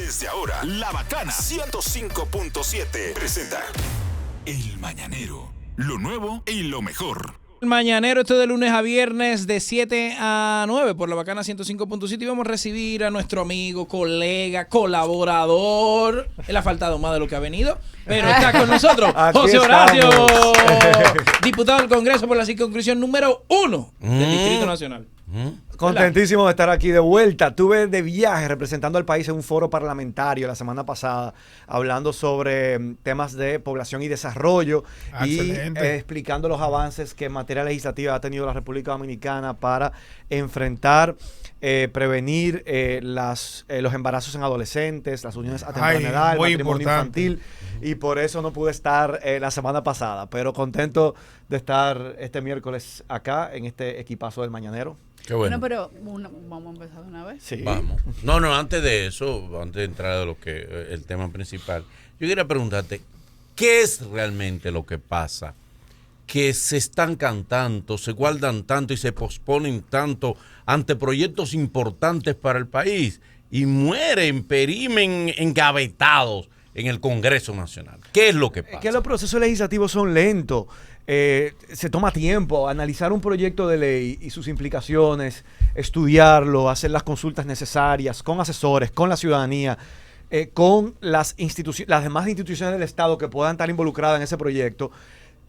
Desde ahora, La Bacana 105.7 presenta El Mañanero. Lo nuevo y lo mejor. El Mañanero, esto de lunes a viernes de 7 a 9 por La Bacana 105.7 y vamos a recibir a nuestro amigo, colega, colaborador. Él ha faltado más de lo que ha venido, pero está con nosotros José Horacio, diputado del Congreso por la circunscripción número 1 del Distrito Nacional. Contentísimo de estar aquí de vuelta. Tuve de viaje representando al país en un foro parlamentario la semana pasada, hablando sobre temas de población y desarrollo y explicando los avances que en materia legislativa ha tenido la República Dominicana para enfrentar, prevenir los embarazos en adolescentes, las uniones a temprana edad, el matrimonio infantil. Y por eso no pude estar la semana pasada, pero contento de estar este miércoles acá en este equipazo del Mañanero. Qué bueno. Pero vamos a empezar de una vez. Sí. Vamos. No, antes de eso, antes de entrar a lo que el tema principal, yo quería preguntarte, ¿qué es realmente lo que pasa? Que se estancan tanto, se guardan tanto y se posponen tanto ante proyectos importantes para el país y mueren, perimen engavetados en el Congreso Nacional. ¿Qué es lo que pasa? Que los procesos legislativos son lentos. Se toma tiempo analizar un proyecto de ley y sus implicaciones, estudiarlo, hacer las consultas necesarias con asesores, con la ciudadanía, con las demás instituciones del Estado que puedan estar involucradas en ese proyecto.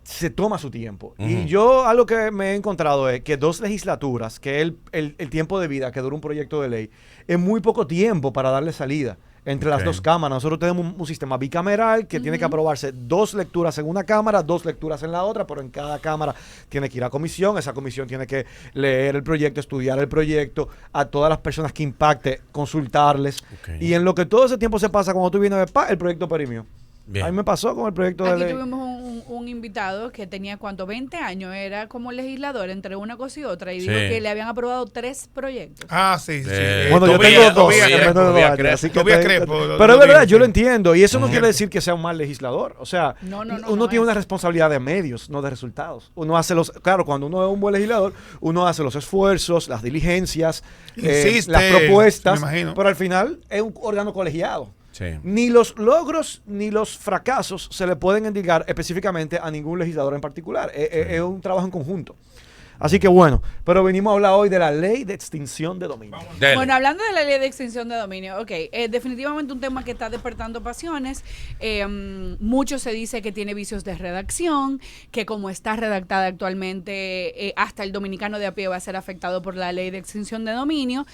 Se toma su tiempo. Y yo algo que me he encontrado es que 2 legislaturas, que es el tiempo de vida que dura un proyecto de ley, es muy poco tiempo para darle salida entre las 2 cámaras. Nosotros tenemos un sistema bicameral que tiene que aprobarse 2 lecturas en una cámara, 2 lecturas en la otra, pero en cada cámara tiene que ir a comisión. Esa comisión tiene que leer el proyecto, estudiar el proyecto, a todas las personas que impacte, consultarles. Y en lo que todo ese tiempo se pasa, cuando tú vienes a ver, el proyecto perimió. Bien. A mí me pasó con el proyecto de ley. Aquí tuvimos un invitado que tenía, 20 años, era como legislador entre una cosa y otra, y dijo que le habían aprobado 3 proyectos. Sí. Bueno, yo tengo 2. Pero es verdad, yo lo entiendo, y eso no quiere decir que sea un mal legislador. O sea, uno tiene una responsabilidad de medios, no de resultados. Uno hace claro, cuando uno es un buen legislador, uno hace los esfuerzos, las diligencias, las propuestas, pero al final es un órgano colegiado. Sí. Ni los logros ni los fracasos se le pueden indicar específicamente a ningún legislador en particular. Es un trabajo en conjunto. Así que bueno, pero venimos a hablar hoy de la ley de extinción de dominio. Bueno, hablando de la ley de extinción de dominio, definitivamente un tema que está despertando pasiones. Mucho se dice que tiene vicios de redacción, que como está redactada actualmente, hasta el dominicano de a pie va a ser afectado por la ley de extinción de dominio.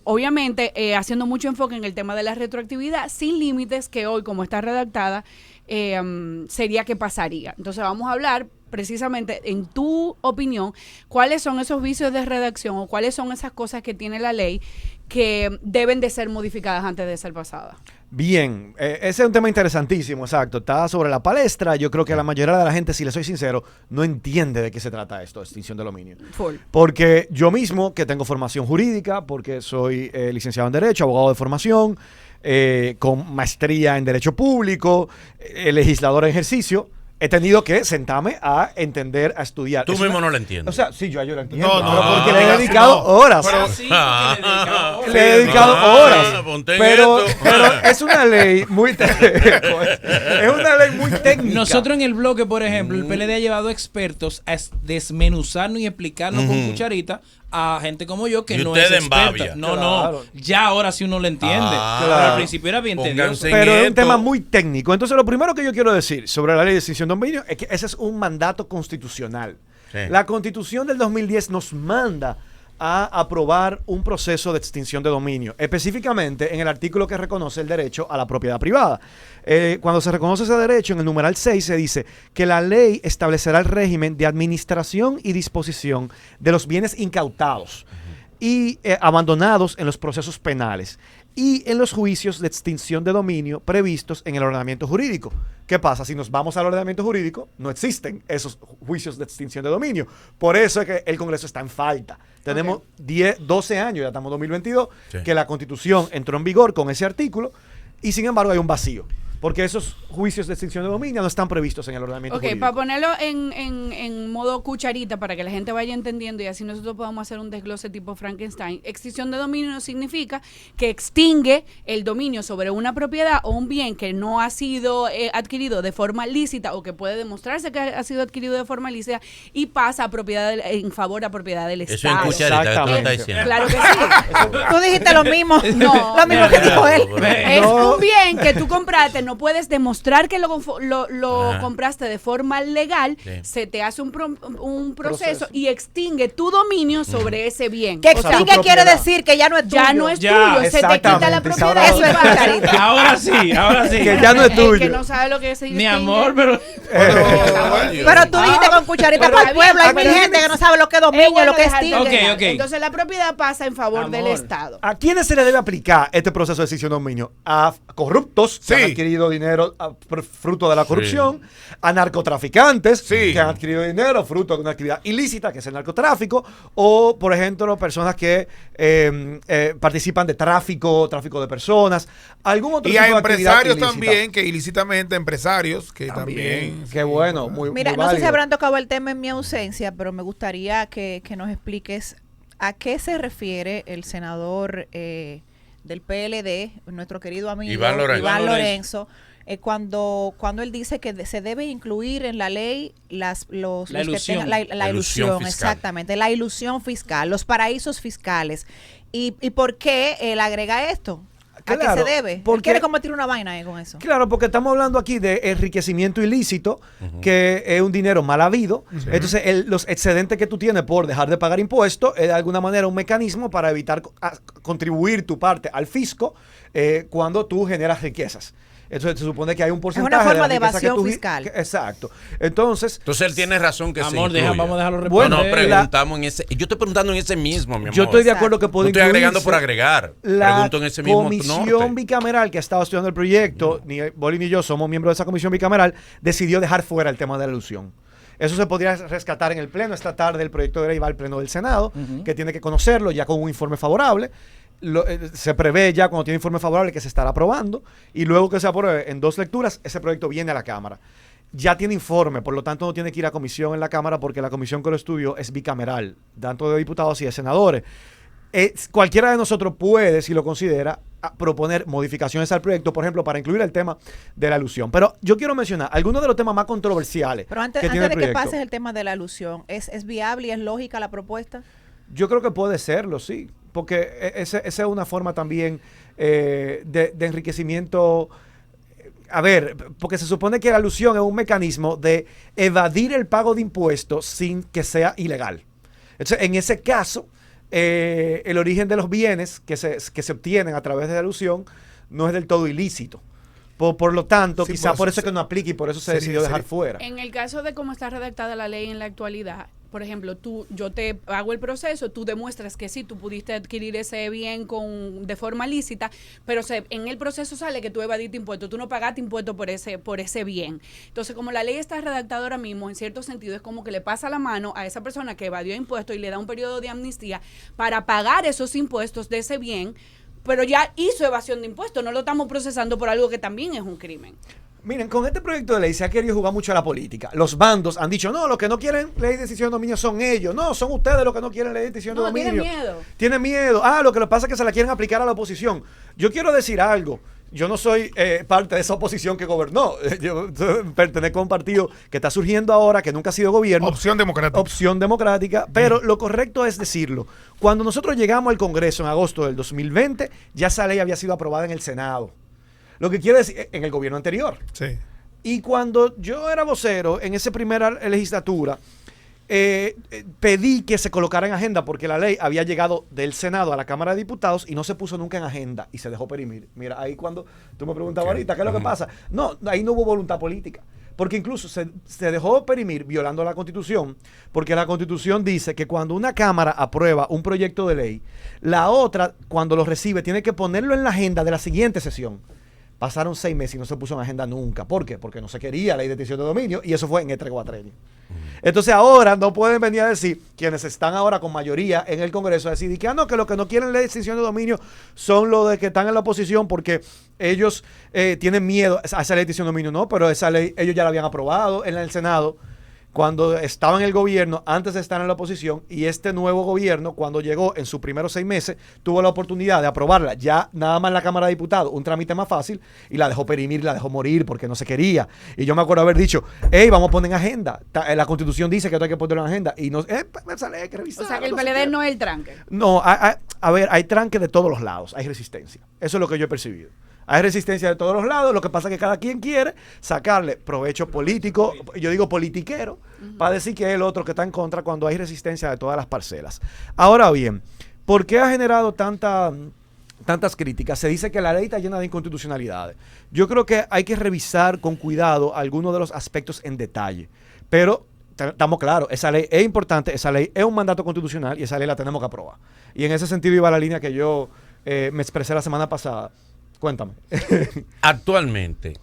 Obviamente, haciendo mucho enfoque en el tema de la retroactividad, sin límites, que hoy como está redactada, sería que pasaría. Entonces vamos a hablar precisamente, en tu opinión, cuáles son esos vicios de redacción o cuáles son esas cosas que tiene la ley que deben de ser modificadas antes de ser pasadas. Bien, ese es un tema interesantísimo, exacto. Está sobre la palestra. Yo creo que la mayoría de la gente, si le soy sincero, no entiende de qué se trata esto, extinción de dominio. Porque yo mismo, que tengo formación jurídica, porque soy licenciado en Derecho, abogado de formación, con maestría en Derecho Público, legislador en ejercicio, he tenido que sentarme a entender, a estudiar. Tú mismo no lo entiendes. O sea, sí, yo lo entiendo. Pero porque le he dedicado horas. Le he dedicado horas. Pero es una ley muy técnica. Nosotros en el bloque, por ejemplo, el PLD ha llevado expertos a desmenuzarnos y explicarnos con cucharita a gente como yo que no es experta. No, ya ahora sí uno lo entiende. Pero al principio era bien tedioso. Pero es un tema muy técnico. Entonces, lo primero que yo quiero decir sobre la ley de extinción de dominio es que ese es un mandato constitucional. Sí. La Constitución del 2010 nos manda a aprobar un proceso de extinción de dominio, específicamente en el artículo que reconoce el derecho a la propiedad privada. Cuando se reconoce ese derecho, en el numeral 6 se dice que la ley establecerá el régimen de administración y disposición de los bienes incautados y abandonados en los procesos penales y en los juicios de extinción de dominio previstos en el ordenamiento jurídico. ¿Qué pasa? Si nos vamos al ordenamiento jurídico, no existen esos juicios de extinción de dominio. Por eso es que el Congreso está en falta. Tenemos 12 años, ya estamos en 2022, que la Constitución entró en vigor con ese artículo y sin embargo hay un vacío. porque esos juicios de extinción de dominio no están previstos en el ordenamiento jurídico. Para ponerlo en modo cucharita, para que la gente vaya entendiendo y así nosotros podamos hacer un desglose tipo Frankenstein, extinción de dominio no significa que extingue el dominio sobre una propiedad o un bien que no ha sido adquirido de forma lícita o que puede demostrarse que ha sido adquirido de forma lícita y pasa a propiedad en favor a propiedad del Eso Estado. en cucharita que tú lo estás diciendo. Claro que sí. Tú dijiste lo mismo. No, Lo mismo que dijo él. Es un bien que tú compraste, no puedes demostrar que lo compraste de forma legal, se te hace un proceso y extingue tu dominio sobre ese bien. Que extingue quiere decir que ya no es tuyo. Ya no es Ya, tuyo, se te quita la exactamente. propiedad. Eso es cucharita. Ahora sí. Que ya no es tuyo. El que no sabe lo que es Mi amor, pero... Pero tú dijiste con cucharita para el pueblo. Hay mil gente que no sabe lo que es dominio, lo que es extingue. Ok. Entonces la propiedad pasa en favor Amor. del Estado. ¿A quiénes se le debe aplicar este proceso de extinción de dominio? A corruptos que han adquirido dinero fruto de la corrupción, a narcotraficantes que han adquirido dinero fruto de una actividad ilícita, que es el narcotráfico, o, por ejemplo, personas que participan de tráfico de personas, algún otro Y tipo hay de actividad empresarios ilícita. también, que ilícitamente empresarios, que también. Qué bueno, muy Mira, muy no sé si válido. habrán tocado el tema en mi ausencia, pero me gustaría que nos expliques a qué se refiere el senador del PLD, nuestro querido amigo Iván Lorenzo, cuando él dice que se debe incluir en la ley la ilusión. La ilusión, fiscal. exactamente, la ilusión fiscal, los paraísos fiscales. ¿Y por qué él agrega esto? ¿A qué Claro, se debe? Él porque- quiere combatir una vaina ahí con eso. Claro, porque estamos hablando aquí de enriquecimiento ilícito, que es un dinero mal habido. Entonces, los excedentes que tú tienes por dejar de pagar impuestos es de alguna manera un mecanismo para evitar contribuir tu parte al fisco cuando tú generas riquezas. Entonces, se supone que hay un porcentaje forma la de riqueza que evasión tú fiscal. exacto. Entonces, Entonces él tiene razón que Amor, se incluya. vamos a dejarlo No, responder. no, Bueno, preguntamos en ese. Yo estoy preguntando en ese mismo, mi amor. yo estoy de acuerdo que No puede estoy agregando incluirse. por agregar. La Pregunto en ese mismo comisión norte. bicameral que ha estado estudiando el proyecto, ni Boli ni yo somos miembros de esa comisión bicameral, decidió dejar fuera el tema de la ilusión. Eso se podría rescatar en el pleno. Esta tarde el proyecto de ley va al pleno del Senado, que tiene que conocerlo ya con un informe favorable. Se prevé ya cuando tiene informe favorable que se estará aprobando, y luego que se apruebe en 2 lecturas, ese proyecto viene a la Cámara. Ya tiene informe, por lo tanto no tiene que ir a comisión en la Cámara porque la comisión que lo estudió es bicameral, tanto de diputados y de senadores. Cualquiera de nosotros puede, si lo considera, proponer modificaciones al proyecto, por ejemplo, para incluir el tema de la ilusión. Pero yo quiero mencionar algunos de los temas más controversiales. Pero antes que tiene el de que proyecto. pases el tema de la ilusión, ¿es viable y es lógica la propuesta? Yo creo que puede serlo, sí, porque esa es una forma también de enriquecimiento. A ver, porque se supone que la ilusión es un mecanismo de evadir el pago de impuestos sin que sea ilegal. Entonces, en ese caso, el origen de los bienes que se obtienen a través de la ilusión no es del todo ilícito. Por lo tanto, Sí, quizá por eso se- es que no aplica y por eso se sería- decidió dejar sería- fuera. En el caso de cómo está redactada la ley en la actualidad, por ejemplo, yo te hago el proceso, tú demuestras que sí, tú pudiste adquirir ese bien de forma lícita, pero en el proceso sale que tú evadiste impuestos, tú no pagaste impuestos por ese bien. Entonces, como la ley está redactada ahora mismo, en cierto sentido, es como que le pasa la mano a esa persona que evadió impuestos y le da un periodo de amnistía para pagar esos impuestos de ese bien, pero ya hizo evasión de impuestos, no lo estamos procesando por algo que también es un crimen. Miren, con este proyecto de ley se ha querido jugar mucho a la política. Los bandos han dicho, no, los que no quieren ley de decisión de dominio son ellos. No, son ustedes los que no quieren ley de decisión de No, dominio. tienen miedo. Tienen miedo. Lo que pasa es que se la quieren aplicar a la oposición. Yo quiero decir algo. Yo no soy parte de esa oposición que gobernó. Yo pertenezco a un partido que está surgiendo ahora, que nunca ha sido gobierno. Opción democrática. Opción democrática, pero lo correcto es decirlo. Cuando nosotros llegamos al Congreso en agosto del 2020, ya esa ley había sido aprobada en el Senado. Lo que quiere decir, en el gobierno anterior. Sí. Y cuando yo era vocero en esa primera legislatura, pedí que se colocara en agenda porque la ley había llegado del Senado a la Cámara de Diputados y no se puso nunca en agenda y se dejó perimir. Mira, ahí cuando tú me preguntabas ahorita, ¿qué es lo que pasa? No, ahí no hubo voluntad política. Porque incluso se dejó perimir violando la Constitución, porque la Constitución dice que cuando una Cámara aprueba un proyecto de ley, la otra, cuando lo recibe, tiene que ponerlo en la agenda de la siguiente sesión. Pasaron 6 meses y no se puso en agenda nunca. ¿Por qué? Porque no se quería la ley de extinción de dominio y eso fue en este cuatrenio. Entonces ahora no pueden venir a decir, quienes están ahora con mayoría en el Congreso, a decir que no, que lo que no quieren ley de extinción de dominio son los de que están en la oposición porque ellos tienen miedo a esa ley de extinción de dominio. No, pero esa ley ellos ya la habían aprobado en el Senado cuando estaba en el gobierno, antes de estar en la oposición, y este nuevo gobierno, cuando llegó en sus primeros 6 meses, tuvo la oportunidad de aprobarla ya nada más en la Cámara de Diputados, un trámite más fácil, y la dejó perimir, la dejó morir porque no se quería. Y yo me acuerdo haber dicho, hey, vamos a poner en agenda. La Constitución dice que esto hay que ponerlo en agenda. Y no, hay que revisar. O sea, que el PLD no es el tranque. No, a ver, hay tranque de todos los lados, hay resistencia. Eso es lo que yo he percibido. Hay resistencia de todos los lados, lo que pasa es que cada quien quiere sacarle provecho político, yo digo politiquero, para decir que es el otro que está en contra cuando hay resistencia de todas las parcelas. Ahora bien, ¿por qué ha generado tantas críticas? Se dice que la ley está llena de inconstitucionalidades. Yo creo que hay que revisar con cuidado algunos de los aspectos en detalle, pero estamos claros, esa ley es importante, esa ley es un mandato constitucional y esa ley la tenemos que aprobar. Y en ese sentido iba la línea que yo me expresé la semana pasada. Cuéntame. Actualmente,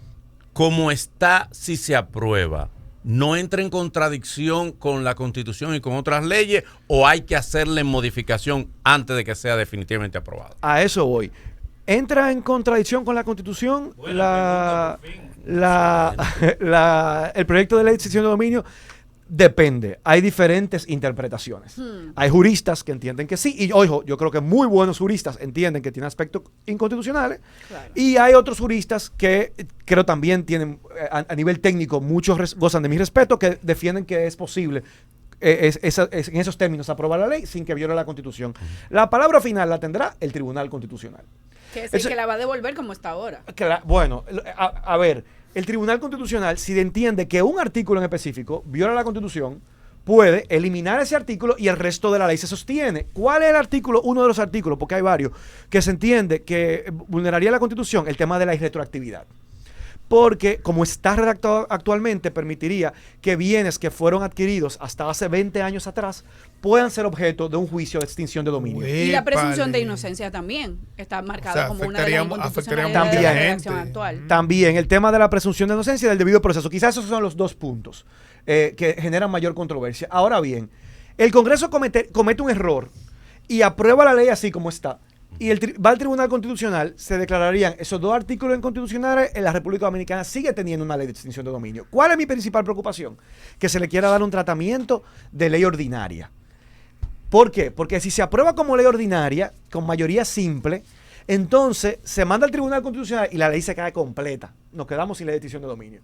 como está, si se aprueba, ¿no entra en contradicción con la Constitución y con otras leyes o hay que hacerle modificación antes de que sea definitivamente aprobado? A eso voy. ¿Entra en contradicción con la Constitución el proyecto de ley de extinción de dominio? Depende, hay diferentes interpretaciones. Hay juristas que entienden que sí, y ojo, yo creo que muy buenos juristas entienden que tiene aspectos inconstitucionales, claro. Y hay otros juristas que creo también tienen, a nivel técnico, muchos gozan de mi respeto, que defienden que es posible en esos términos aprobar la ley sin que viole la Constitución. La palabra final la tendrá el Tribunal Constitucional. Que es el que la va a devolver como está ahora. Bueno, a ver, el Tribunal Constitucional, si entiende que un artículo en específico viola la Constitución, puede eliminar ese artículo y el resto de la ley se sostiene. ¿Cuál es el artículo? Uno de los artículos, porque hay varios, que se entiende que vulneraría la Constitución, el tema de la irretroactividad. Porque, como está redactado actualmente, permitiría que bienes que fueron adquiridos hasta hace 20 años atrás puedan ser objeto de un juicio de extinción de dominio. Y la presunción de inocencia también está marcada como una de las inconstitucionalidades de la redacción actual. También el tema de la presunción de inocencia y del debido proceso. Quizás esos son los dos puntos que generan mayor controversia. Ahora bien, el Congreso comete un error y aprueba la ley así como está. Y va al Tribunal Constitucional, se declararían esos dos artículos inconstitucionales. En la República Dominicana sigue teniendo una ley de extinción de dominio. ¿Cuál es mi principal preocupación? Que se le quiera dar un tratamiento de ley ordinaria. ¿Por qué? Porque si se aprueba como ley ordinaria, con mayoría simple, entonces se manda al Tribunal Constitucional y la ley se cae completa. Nos quedamos sin ley de extinción de dominio.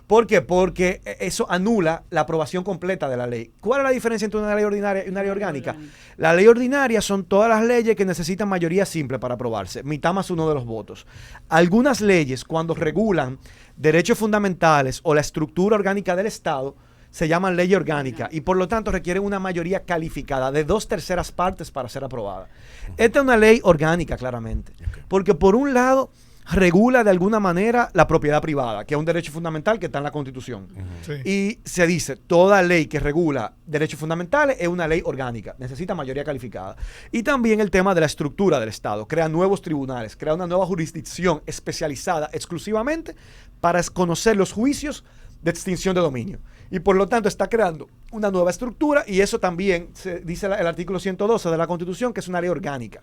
¿Por qué? Porque eso anula la aprobación completa de la ley. ¿Cuál es la diferencia entre una ley ordinaria y una ley orgánica? La ley ordinaria son todas las leyes que necesitan mayoría simple para aprobarse, mitad más uno de los votos. Algunas leyes, cuando regulan derechos fundamentales o la estructura orgánica del Estado, se llaman ley orgánica y por lo tanto requieren una mayoría calificada de 2/3 partes para ser aprobada. Esta es una ley orgánica, claramente, porque por un lado regula de alguna manera la propiedad privada, que es un derecho fundamental que está en la Constitución. Sí. Y se dice, toda ley que regula derechos fundamentales es una ley orgánica, necesita mayoría calificada. Y también el tema de la estructura del Estado, crea nuevos tribunales, crea una nueva jurisdicción especializada exclusivamente para conocer los juicios de extinción de dominio. Y por lo tanto está creando una nueva estructura y eso también se dice el artículo 112 de la Constitución, que es una ley orgánica.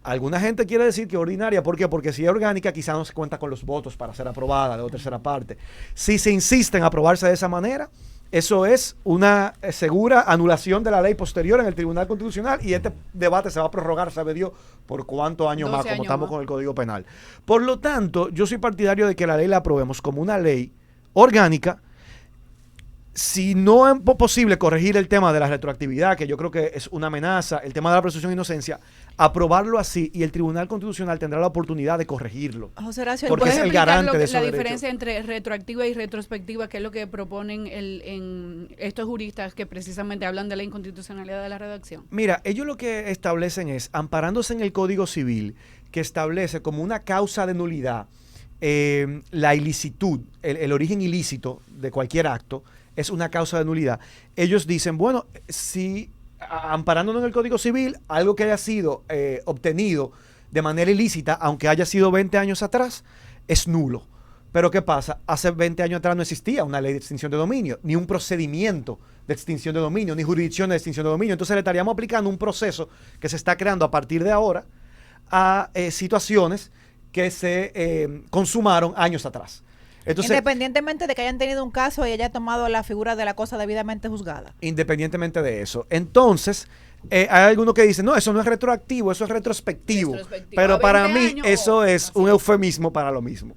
Alguna gente quiere decir que ordinaria, ¿por qué? Porque si es orgánica quizás no se cuenta con los votos para ser aprobada de tercera parte. Si se insiste en aprobarse de esa manera, eso es una segura anulación de la ley posterior en el Tribunal Constitucional y este debate se va a prorrogar, sabe Dios, por cuántos años más, como estamos con el Código Penal. Por lo tanto, yo soy partidario de que la ley la aprobemos como una ley orgánica. Si no es posible corregir el tema de la retroactividad, que yo creo que es una amenaza, el tema de la presunción de inocencia, aprobarlo así y el Tribunal Constitucional tendrá la oportunidad de corregirlo. José Horacio, porque es el garante de esos derechos. La diferencia entre retroactiva y retrospectiva, que es lo que proponen en estos juristas que precisamente hablan de la inconstitucionalidad de la redacción. Mira, ellos lo que establecen es, amparándose en el Código Civil, que establece como una causa de nulidad la ilicitud, el origen ilícito de cualquier acto, es una causa de nulidad. Ellos dicen, bueno, si amparándonos en el Código Civil, algo que haya sido obtenido de manera ilícita, aunque haya sido 20 años atrás, es nulo. Pero ¿qué pasa? Hace 20 años atrás no existía una ley de extinción de dominio, ni un procedimiento de extinción de dominio, ni jurisdicción de extinción de dominio. Entonces le estaríamos aplicando un proceso que se está creando a partir de ahora a situaciones que se consumaron años atrás. Entonces, independientemente de que hayan tenido un caso y haya tomado la figura de la cosa debidamente juzgada. Independientemente de eso. Entonces, hay algunos que dicen, no, eso no es retroactivo, eso es retrospectivo. Pero para mí eso es un eufemismo para lo mismo.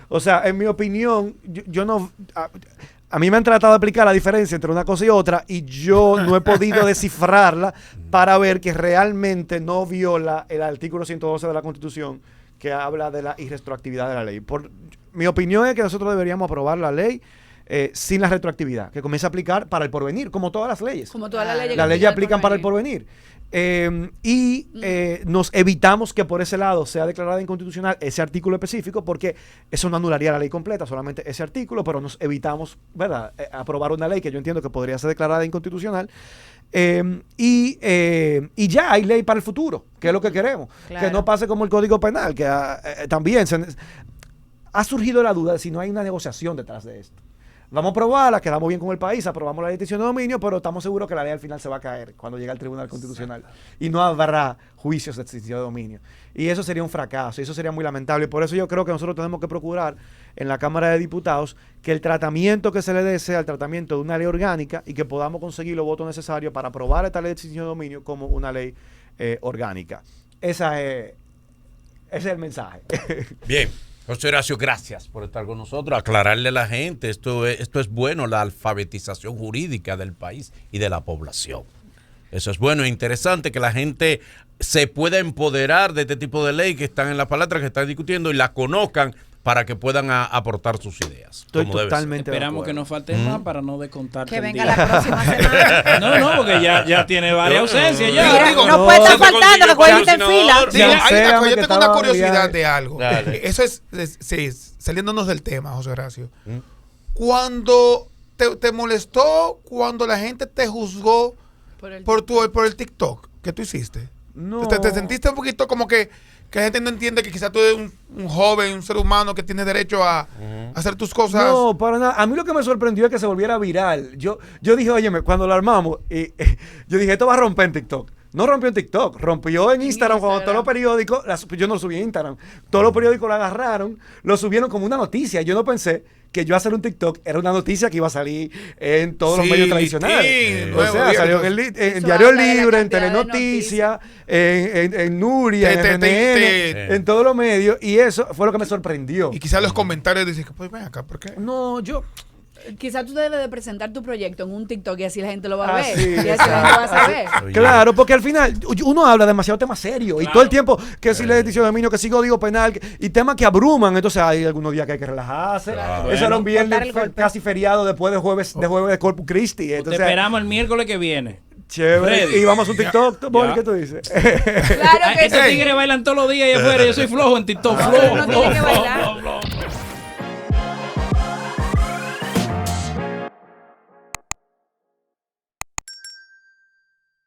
O sea, en mi opinión, yo no... A mí me han tratado de explicar la diferencia entre una cosa y otra y yo no he podido descifrarla para ver que realmente no viola el artículo 112 de la Constitución que habla de la irretroactividad de la ley. Mi opinión es que nosotros deberíamos aprobar la ley sin la retroactividad, que comience a aplicar para el porvenir, como todas las leyes. Como todas las leyes. Las leyes aplican para el porvenir. Nos evitamos que por ese lado sea declarada inconstitucional ese artículo específico, porque eso no anularía la ley completa, solamente ese artículo, pero nos evitamos, ¿verdad?, aprobar una ley que yo entiendo que podría ser declarada inconstitucional. Y ya hay ley para el futuro, que es lo que queremos. Claro. Que no pase como el Código Penal, que también ha surgido la duda de si no hay una negociación detrás de esto. Vamos a aprobarla, quedamos bien con el país, aprobamos la ley de extinción de dominio, pero estamos seguros que la ley al final se va a caer cuando llegue al Tribunal Constitucional. Y no habrá juicios de extinción de dominio. Y eso sería un fracaso, y eso sería muy lamentable. Por eso yo creo que nosotros tenemos que procurar en la Cámara de Diputados que el tratamiento que se le dé sea el tratamiento de una ley orgánica y que podamos conseguir los votos necesarios para aprobar esta ley de extinción de dominio como una ley orgánica. Ese es el mensaje. Bien. José Horacio, gracias por estar con nosotros, aclararle a la gente, esto es bueno, la alfabetización jurídica del país y de la población. Eso es bueno e interesante que la gente se pueda empoderar de este tipo de ley que están en la palestra, que están discutiendo y la conozcan para que puedan aportar sus ideas. Estoy totalmente de Esperamos que no falten más para no descontarte. Que venga la próxima semana. No, porque ya tiene varias ausencias. Ya. Mira, no puede estar faltando que cuelguiste en fila. Yo tengo una curiosidad de algo. Eso es, sí, saliéndonos del tema, José Horacio. Cuando te molestó, cuando la gente te juzgó por el TikTok que tú hiciste, no. ¿Te sentiste un poquito como que la gente no entiende que quizás tú eres un joven, un ser humano que tiene derecho a hacer tus cosas? No, para nada. A mí lo que me sorprendió es que se volviera viral. Yo dije, óyeme, cuando lo armamos, yo dije, esto va a romper en TikTok. No rompió en TikTok, rompió en Instagram. Cuando todos los periódicos, yo no lo subí en Instagram, todos los periódicos lo agarraron, lo subieron como una noticia. Yo no pensé que yo hacer un TikTok era una noticia que iba a salir en todos los medios tradicionales. O sea, salió en Diario Libre, en Telenoticias, en Nuria, en RNN, en todos los medios, y eso fue lo que me sorprendió. Y quizás los comentarios dicen, pues ven acá, ¿por qué? No, Quizás tú debes de presentar tu proyecto en un TikTok y así la gente lo va a ver. Sí. Y así la gente va a saber. Claro, porque al final uno habla demasiado temas serios y todo el tiempo que si la decisión de dominio, que si código penal y temas que abruman. Entonces hay algunos días que hay que relajarse. Claro. Eso era un viernes casi feriado después de jueves de Corpus Christi. Entonces, te esperamos el miércoles que viene. Chévere. Freddy. Y vamos a un TikTok. ¿Qué tú dices? Claro que estos tigres bailan todos los días allá afuera. Yo soy flojo en TikTok. Flojo.